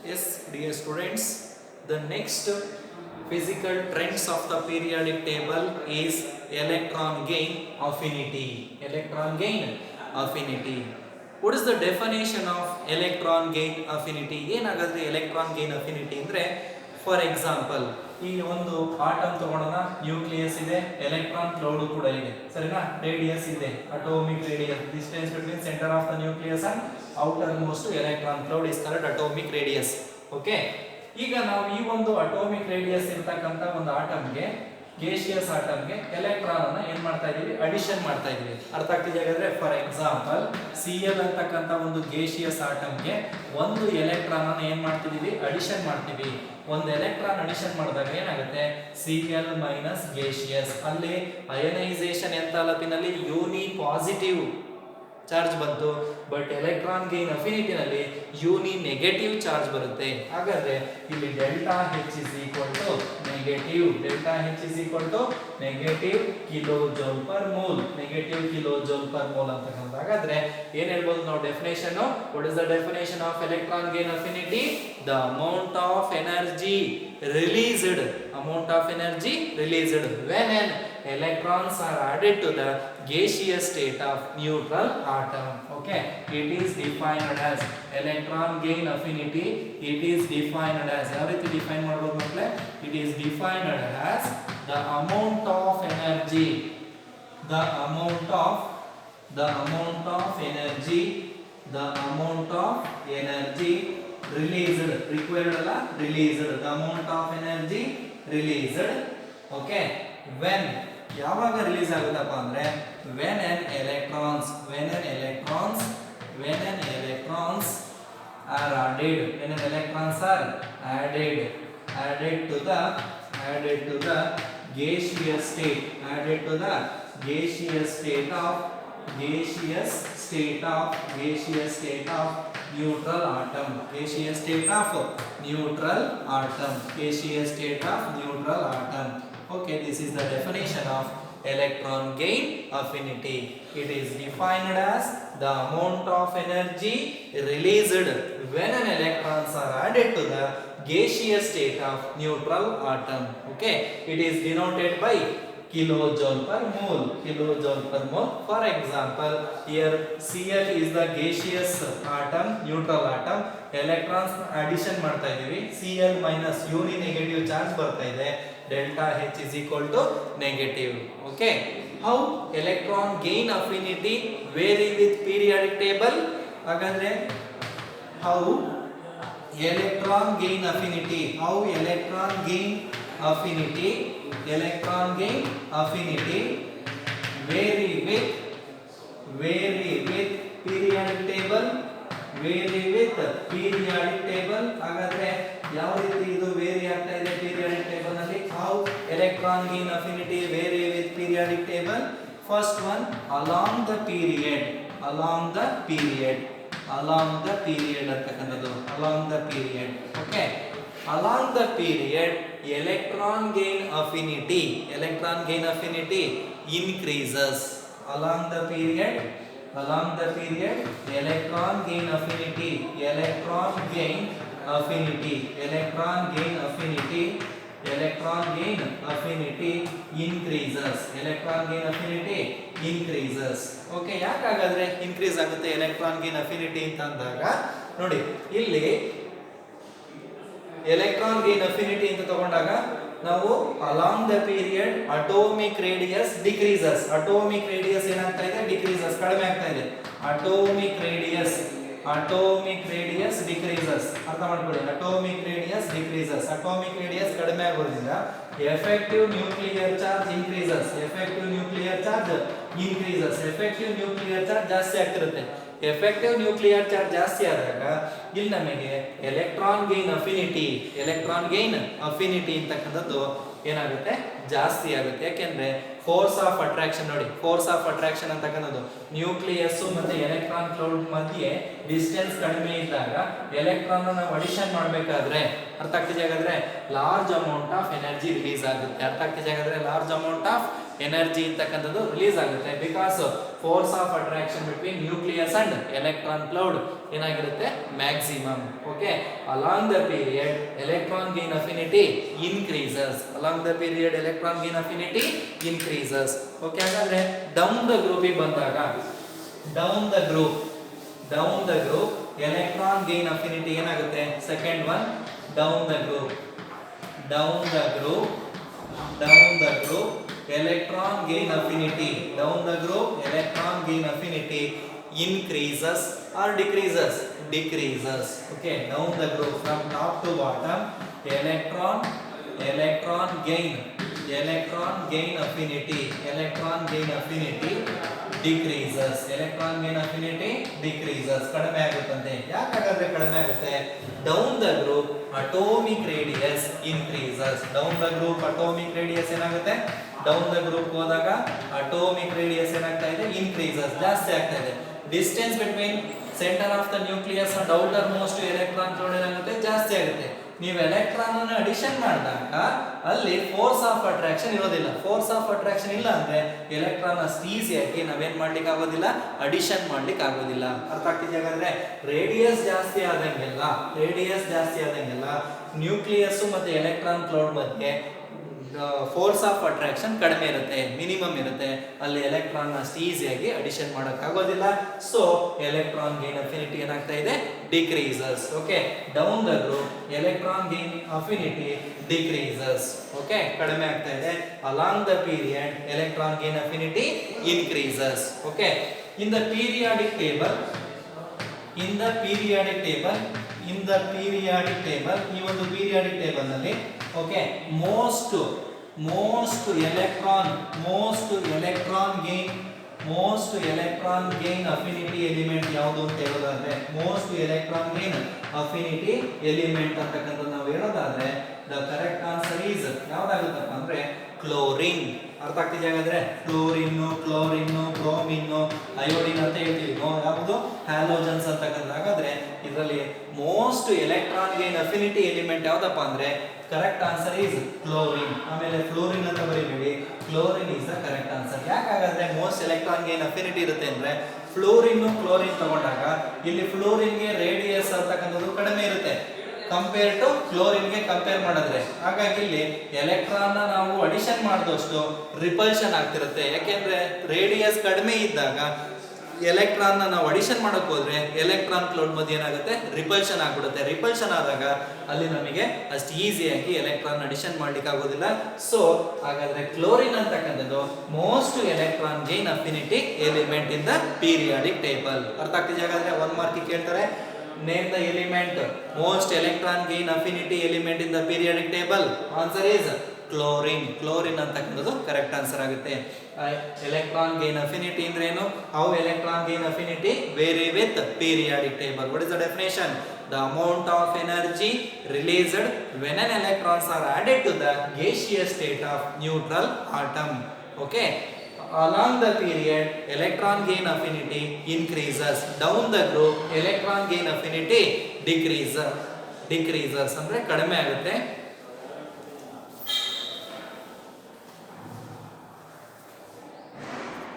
Yes, dear students, the next physical trends of the periodic table is electron gain affinity. Electron gain affinity. What is the definition of electron gain affinity? ಏನಾಗುತ್ತೆ electron gain affinity ಅಂದ್ರೆ for example ಈ ಒಂದು atom ತಗೊಳ್ಳೋಣ, nucleus ಇದೆ, electron cloud ಕೂಡ ಇದೆ, ಸರಿನಾ? Radius ಇದೆ, atomic radius, distance between centre of the nucleus and outer most electron cloud is called atomic radius. Okay, ಈಗ ನಾವು ಈ ಒಂದು ಅಟೋಮಿಕ್ ರೇಡಿಯಸ್ ಇರತಕ್ಕಂತ ಒಂದು ಆಟಮ್ಗೆ, ಗೇಷಿಯಸ್ ಆಟಮ್ಗೆ ಎಲೆಕ್ಟ್ರಾನ್ ಅನ್ನ ಏನ್ ಮಾಡ್ತಾ ಇದೀವಿ? ಅಡಿಷನ್ ಮಾಡ್ತಾ ಇದೀವಿ. ಅರ್ಥ ಆಗ್ತಿದೆ ಹಾಗಾದ್ರೆ? ಫಾರ್ ಎಕ್ಸಾಂಪಲ್ Cl ಅಂತಕ್ಕಂತ ಒಂದು ಗೇಷಿಯಸ್ ಆಟಮ್ಗೆ ಒಂದು ಎಲೆಕ್ಟ್ರಾನ್ ಅನ್ನ ಏನ್ ಮಾಡ್ತಿದೀವಿ? ಅಡಿಷನ್ ಮಾಡ್ತೀವಿ. ಒಂದು ಎಲೆಕ್ಟ್ರಾನ್ ಅಡಿಷನ್ ಮಾಡಿದಾಗ ಏನಾಗುತ್ತೆ? Cl ಮೈನಸ್ ಗೇಷಿಯಸ್, ಅಲ್ಲಿ ಅಯನೈಸೇಷನ್ ಎಂಥಾಲ್ಪಿನಲ್ಲಿ ಯೂನಿ ಪಾಸಿಟಿವ್ ಚಾರ್ಜ್ ಬಂತು, ಬಟ್ ಎಲೆಕ್ಟ್ರಾನ್ ಗೇನ್ ಅಫಿನಿಟಿನಲ್ಲಿ ಯೂನಿ ನೆಗೆಟಿವ್ ಚಾರ್ಜ್ ಬರುತ್ತೆ. ಹಾಗಾದ್ರೆ ಇಲ್ಲಿ delta H is equal to negative, delta H is equal to negative kilojoule per mole, negative kilojoule per mole ಅಂತ. ಹಾಗಾದ್ರೆ ಏನ್ ಹೇಳ್ಬೋದು ನಾವು definition? What is the definition of electron gain affinity? The amount of energy released, amount of energy released when an electrons are added to the gaseous state of neutral atom. Okay, it is defined as electron gain affinity. It is defined as, ಯಾವ ರೀತಿ define ಮಾಡಬಹುದು ಮಕ್ಕಳೇ? It is defined as the amount of energy, the amount of energy, the amount of energy released, required ಅಲ್ಲ, released, the amount of energy released. Okay, when ಯಾವಾಗ release ಆಗುತ್ತಪ್ಪ ಅಂದ್ರೆ when an electrons are added, when an electrons are added to the gaseous state, added to the gaseous state of neutral atom, gaseous state of neutral atom. Okay, this is the definition of electron gain affinity. It is defined as the amount of energy released when an electrons are added to the gaseous state of neutral atom. Okay, it is denoted by kilojoule per mole, For example, here Cl is the gaseous atom, neutral atom. Electrons addition ಮಾಡ್ತಾ ಇದೀವಿ, Cl minus ಯೂನಿ negative charge ಬರ್ತಾ ಇದೆ, delta H is equal to negative. Okay, how electron gain affinity vary with periodic table? ಹಾಗಾದ್ರೆ how electron gain affinity vary with periodic table. ಹಾಗಾದ್ರೆ ಯಾವ ರೀತಿ ಇದು very ಆಗ್ತಾ ಇದೆ periodic table ನಲ್ಲಿ? How electron gain affinity vary with periodic table? First one, along the period ಅಂತಕ್ಕಂಥದ್ದು, along the period. Okay, along the period electron gain affinity increases. Along the period electron gain affinity increases. Okay, ಯಾಕಾಗಾದ್ರೆ increase ಆಗುತ್ತೆ electron gain affinity ಅಂತ ಅಂದಾಗ ನೋಡಿ, ಇಲ್ಲಿ electron gain affinity ಅಂತ ತಗೊಂಡಾಗ ನಾವು along the period atomic radius decreases. Atomic radius ಏನಾಗ್ತಾ ಇದೆ? ಡಿಕ್ರೀಸಸ್, ಕಡಿಮೆ ಆಗ್ತಾ ಇದೆ. Atomic radius decreases. ಅರ್ಥ ಮಾಡ್ಕೊಳ್ಳಿ, atomic radius decreases. Atomic radius ಕಡಿಮೆ ಆಗೋದ್ರಿಂದ effective nuclear charge increases. Effective nuclear charge ಜಾಸ್ತಿ ಆಗ್ತಿರುತ್ತೆ. ಎಫೆಕ್ಟಿವ್ ನ್ಯೂಕ್ಲಿಯರ್ ಚಾರ್ಜ್ ಜಾಸ್ತಿ ಆದಾಗ ಇಲ್ಲಿ ನಮಗೆ ಎಲೆಕ್ಟ್ರಾನ್ ಗೇನ್ ಅಫಿನಿಟಿ ಅಂತಕ್ಕಂಥದ್ದು ಏನಾಗುತ್ತೆ? ಜಾಸ್ತಿ ಆಗುತ್ತೆ. ಯಾಕೆಂದ್ರೆ ಫೋರ್ಸ್ ಆಫ್ ಅಟ್ರಾಕ್ಷನ್ ನೋಡಿ, ಫೋರ್ಸ್ ಆಫ್ ಅಟ್ರಾಕ್ಷನ್ ಅಂತಕ್ಕಂಥದ್ದು ನ್ಯೂಕ್ಲಿಯಸ್ ಮತ್ತೆ ಎಲೆಕ್ಟ್ರಾನ್ ಕ್ಲೌಡ್ ಮಧ್ಯೆ ಡಿಸ್ಟೆನ್ಸ್ ಕಡಿಮೆ ಇದ್ದಾಗ ಎಲೆಕ್ಟ್ರಾನ್ ನಾವು ಅಡಿಷನ್ ಮಾಡಬೇಕಾದ್ರೆ, ಅರ್ಥ ಆಗ್ತಿದೆ ಹಾಗಾದ್ರೆ, large amount of energy release ಆಗುತ್ತೆ. ಅರ್ಥ ಆಗ್ತಿದೆ ಹಾಗಾದ್ರೆ, ಲಾರ್ಜ್ ಅಮೌಂಟ್ ಆಫ್ ಎನರ್ಜಿ ಅಂತಕ್ಕಂಥದ್ದು ರಿಲೀಸ್ ಆಗುತ್ತೆ because force of attraction between nucleus and electron cloud ಏನಾಗಿರುತ್ತೆ maximum. Okay, along the period electron gain affinity increases. Along the period electron gain affinity increases. Okay, ಹಾಗಾದ್ರೆ down the ಗ್ರೂಪಿಗೆ ಬಂದಾಗ down the group electron gain affinity ಏನಾಗುತ್ತೆ? Second one down the group electron gain affinity increases or decreases? Okay, down the group from top to bottom electron gain affinity decreases. ಕಡಿಮೆ ಆಗುತ್ತಂತೆ. ಯಾಕಾಗಾದ್ರೆ ಕಡಿಮೆ ಆಗುತ್ತೆ? Down the group atomic radius increases. ಏನಾಗುತ್ತೆ? Down the group ಹೋದಾಗ atomic radius ಏನಾಗ್ತಾ ಇದೆ? Increases, ಜಾಸ್ತಿ ಆಗ್ತಾ ಇದೆ. Distance between centre of the nucleus and outer most electron cloud ಏನಾಗುತ್ತೆ? ಜಾಸ್ತಿ ಆಗುತ್ತೆ. ನೀವು ಎಲೆಕ್ಟ್ರಾನ್ ಅನ್ನು ಅಡಿಷನ್ ಮಾಡಿದಾಗ ಅಲ್ಲಿ ಫೋರ್ಸ್ ಆಫ್ ಅಟ್ರಾಕ್ಷನ್ ಇರೋದಿಲ್ಲ. ಫೋರ್ಸ್ ಆಫ್ ಅಟ್ರಾಕ್ಷನ್ ಇಲ್ಲ ಅಂದ್ರೆ ಎಲೆಕ್ಟ್ರಾನ್ ಅಷ್ಟು ಈಸಿಯಾಗಿ ನಾವೇನ್ ಮಾಡ್ಲಿಕ್ಕೆ ಆಗೋದಿಲ್ಲ? ಅಡಿಷನ್ ಮಾಡ್ಲಿಕ್ಕೆ ಆಗೋದಿಲ್ಲ. ಅರ್ಥ ಆಗ್ತಿದೆ? ಹಾಗಾದ್ರೆ ರೇಡಿಯಸ್ ಜಾಸ್ತಿ ಆದಂಗೆಲ್ಲ ನ್ಯೂಕ್ಲಿಯಸ್ ಮತ್ತೆ ಎಲೆಕ್ಟ್ರಾನ್ ಕ್ಲೌಡ್ ಮಧ್ಯೆ ಫೋರ್ಸ್ ಆಫ್ ಅಟ್ರಾಕ್ಷನ್ ಕಡಿಮೆ ಇರುತ್ತೆ, ಮಿನಿಮಮ್ ಇರುತ್ತೆ. ಅಲ್ಲಿ ಎಲೆಕ್ಟ್ರಾನ್ ಅಷ್ಟು ಈಸಿಯಾಗಿ ಅಡಿಷನ್ ಮಾಡಕ್ ಆಗೋದಿಲ್ಲ. ಸೊ ಎಲೆಕ್ಟ್ರಾನ್ ಗೇನ್ ಅಫಿನಿಟಿ ಏನಾಗ್ತಾ ಇದೆ? Decreases. Okay, down the group electron gain affinity decreases. Okay, ಕಡಿಮೆ ಆಗ್ತಾ ಇದೆ. Along the period electron gain affinity increases. Okay, in the periodic table ಈ ಒಂದು ಪೀರಿಯಾಡಿಕ್ ಟೇಬಲ್ ನಲ್ಲಿ okay most electron gain affinity element ಯಾವುದು ಅಂತ ಹೇಳೋದಾದ್ರೆ most electron gain affinity element ಅಂತಕ್ಕಂಥದ್ದು ನಾವು ಹೇಳೋದಾದ್ರೆ ದ ಕರೆಕ್ಟ್ ಆನ್ಸರ್ ಈಸ್ ಯಾವ್ದಾಗುತ್ತಪ್ಪ ಅಂದ್ರೆ ಕ್ಲೋರಿನ್. ಅರ್ಥ ಆಗ್ತಿದೆ? ಹಾಗಾದ್ರೆ ಕ್ಲೋರಿನ್, ಬ್ರೋಮಿನ್, ಅಯೋಡಿನ್ ಅಂತ ಹೇಳ್ತೀವಿ. ಯಾವುದು? ಹ್ಯಾಲೋಜನ್ಸ್ ಅಂತಕ್ಕಂಥ. ಹಾಗಾದ್ರೆ ಇದರಲ್ಲಿ most electron gain affinity element ಯಾವ್ದಪ್ಪ ಅಂದ್ರೆ ಕರೆಕ್ಟ್ ಆನ್ಸರ್ ಈಸ್ ಕ್ಲೋರಿನ್. ಆಮೇಲೆ ಫ್ಲೋರಿನ್ ಅಂತ ಬರೀಬೇಡಿ, chlorine is the correct answer. ಯಾಕಾಗಾದ್ರೆ ಮೋಸ್ಟ್ ಎಲೆಕ್ಟ್ರಾನ್ ಗೇನ್ ಅಫಿನಿಟಿ ಇರುತ್ತೆ ಅಂದ್ರೆ ಕ್ಲೋರಿನ್ ತಗೊಂಡಾಗ ಇಲ್ಲಿ ಫ್ಲೋರಿನ್ಗೆ ರೇಡಿಯಸ್ ಅಂತಕ್ಕಂಥದ್ದು ಕಡಿಮೆ ಇರುತ್ತೆ ಕಂಪೇರ್ ಟು ಕ್ಲೋರಿನ್ಗೆ ಕಂಪೇರ್ ಮಾಡಿದ್ರೆ. ಹಾಗಾಗಿ ಇಲ್ಲಿ ಎಲೆಕ್ಟ್ರಾನ್ ನಾವು ಅಡಿಷನ್ ಮಾಡಿದಷ್ಟು ರಿಪಲ್ಷನ್ ಆಗ್ತಿರುತ್ತೆ. ಯಾಕೆಂದ್ರೆ ರೇಡಿಯಸ್ ಕಡಿಮೆ ಇದ್ದಾಗ ಎಲೆಕ್ಟ್ರಾನ್ ನಾವು ಅಡಿಷನ್ ಮಾಡಕ್ ಹೋದ್ರೆ ಎಲೆಕ್ಟ್ರಾನ್ ಕ್ಲೌಡ್ ಮಧ್ಯೆ ಏನಾಗುತ್ತೆ? ರಿಪಲ್ಷನ್ ಆಗ್ಬಿಡುತ್ತೆ. ರಿಪಲ್ಷನ್ ಆದಾಗ ಅಲ್ಲಿ ನಮಗೆ ಅಷ್ಟು ಈಸಿಯಾಗಿ ಎಲೆಕ್ಟ್ರಾನ್ ಅಡಿಷನ್ ಮಾಡ್ಲಿಕ್ಕೆ ಆಗೋದಿಲ್ಲ. ಸೊ ಹಾಗಾದ್ರೆ ಕ್ಲೋರಿನ್ ಅಂತಕ್ಕಂಥದ್ದು most electron gain affinity element in the periodic table. ಅರ್ಥ ಆಗ್ತಿದೆ? ಹಾಗಾದ್ರೆ 1 ಮಾರ್ಕ್ ಕೇಳ್ತಾರೆ. Name the element most electron gain affinity element in the periodic table. Answer is chlorine ಅಂತಕ್ಕಂಥದ್ದು ಕರೆಕ್ಟ್ ಆನ್ಸರ್ ಆಗುತ್ತೆ. ಎಲೆಕ್ಟ್ರಾನ್ ಗೇನ್ ಅಫಿನಿಟಿ ಅಂದ್ರೆ ಏನು? How electron gain affinity vary with periodic table. What is the definition? The amount of energy released when an electrons are added to the gaseous state of neutral atom. Okay, along the period electron gain affinity increases. Down the group electron gain affinity decreases ಅಂದ್ರೆ ಕಡಿಮೆ ಆಗುತ್ತೆ.